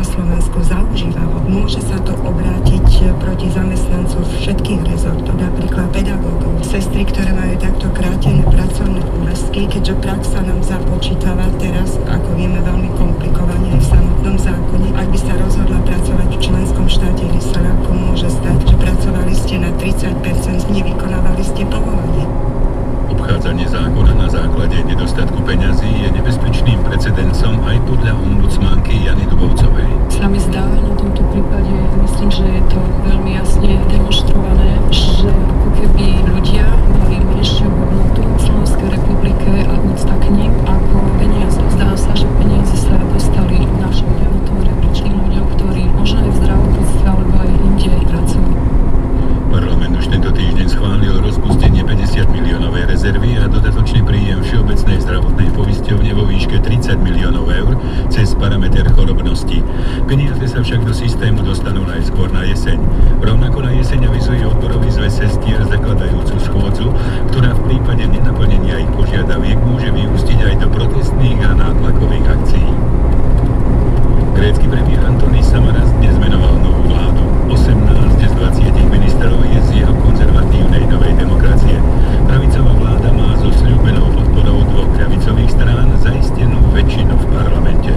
Slovensku zaužívalo, môže sa to obrátiť proti zamestnancov všetkých rezortov, napríklad pedagógov, sestry, ktoré majú takto krátené pracovné úväzky, keďže prax sa nám započítava teraz, ako vieme, veľmi komplikovane aj v samotnom zákone. Ak by sa rozhodla pracovať v členskom štáte, kde sa ľahko môže stať, že pracovali ste na 30%, nevykonávali ste povolanie. Obchádzanie zákona na základe nedostatku peňazí je nebezpečným precedensom aj podľa ombudsmanky Jany Dubovcovej. Sa mi zdá na tomto prípade, myslím, že je to veľmi jasne demonstrované, že ako keby ľudia mali menšiu hodnotu v Slovenskej republike a úcta k nim ako peniaze. Zdá sa, že peniaze sa dostali našim ľuďom, rebríčným ľuďom, ktorí možno aj v zdravotníctve alebo aj inde pracujú. Parlament už tento týždeň schválil rozpustenie 50 miliónovej rezervy a dodatočný príjem Všeobecnej zdravotnej poisťovne vo výške 30 miliónov eur cez parameter chorobnosti. Peniaze sa však do systému dostanú najskôr na jeseň. Rovnako na jeseň avizuje odborový zväz sestier zakladajúcu schôdzu, ktorá v prípade nenaplnenia ich požiadaviek môže vyústiť aj do protestných a nátlakových akcií. Grécky premiér Antonis Samaras dnes menoval novú vládu. 18 z 20 ministrov je z jeho konzervatívnej Novej demokracie. Pravicová vláda má so sľúbenou podporou dvoch ľavicových strán zaistenú väčšinu v parlamente.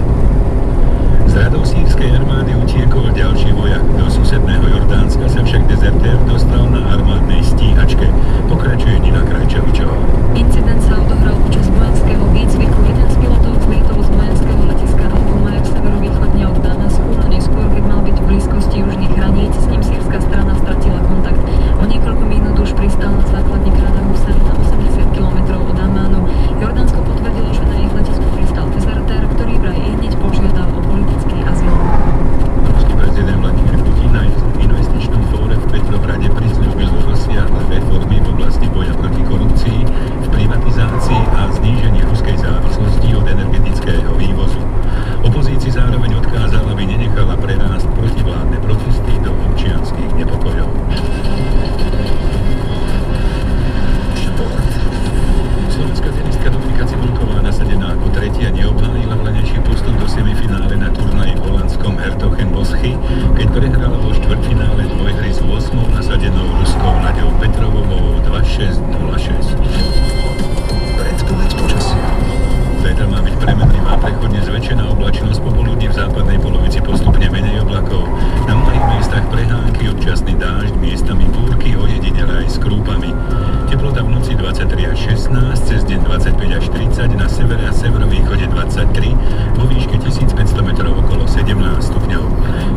Z radou sýrskej armády utiekol ďalší vojak. Do susedného Jordánska sa však dezertér dostal na armádnej stíhačke. Pokračuje Nina Krajčovičová. Incident sa odohral počas vojenského výcviku. Jeden z pilotov zlietol z vojenského letiska Al-Umair severovýchodne od Damasku a neskôr, keď mal byť v blízkosti južných hraníc, s ním sýrska strana stratila kontakt. O niekoľko minút už pristal na základni kráľa Husajna 80 km od Amánu. Jordánsko potvrdilo, že na ich letisku pristal dezertér, ktorý vraj hneď požiadal o politický azyl. Ruský prezident Vladimír Putin na investičnom fóre v Petrohrade prisľúbil rozsiahle reformy v oblasti boja proti korupcii, v privatizácii a znížení ruskej závislosti od energetického vývozu. Opozícii zároveň odkázal, aby nenechala prerásť protivládne protesty do občianskych nepokojov. Slovenská tenistka Dominika Cibulková, nasadená ako tretia, neobhájila vlenejší postup do semifinále na turnaji v holandskom Hertogenboschy, keď prehrala vo štvrťfinále dvojhry s 8. nasadenou Ruskou Naďou Petrovovou 2-6-0-6. Predpoveď počasia. Zajtra má byť premenlivá, prechodne zväčšená oblačnosť, popoludní v západnej polovici postupne menej oblakov. Na mnohých miestach prehánky, občasný dážď, miestami búrky, ojedinele aj s krúpami. Teplota v noci 23 až 16, cez deň 25 až 30, na severe a severovýchode 23, vo výške 1500 metrov okolo 17 stupňov.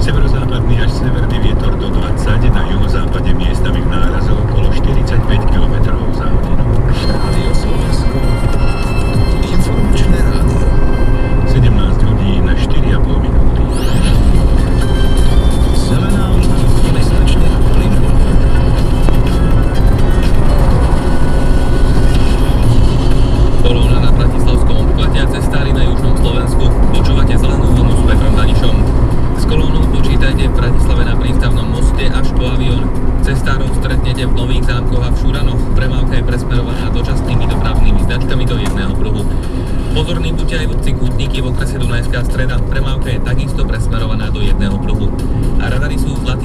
Severozápadný až severný vietor do 20, na juhozápade miestami v nárazu okolo 45 km za hodinu. Rádio Slovensko. Informačné rádio. 17 hodín na 4,5 minúty. Zelená vlna mesačného plynu. Kolóna na bratislavskom obchvate a cestári na južnom Slovensku. Počúvate zelenú vlnu s Petrom Danišom. S kolónou počítajte v Bratislave na prístavnom moste až po Avion. Cestárov stretnete v Nových Zámkoch a v Šuranoch. Premávka je presmerovaná dočasnými dopravnými značkami do jedného pruhu. Pozorní buďte aj v obci Kútniky v okrese Dunajská Streda. Premávka je takisto presmerovaná do jedného pruhu. A radary sú zlatý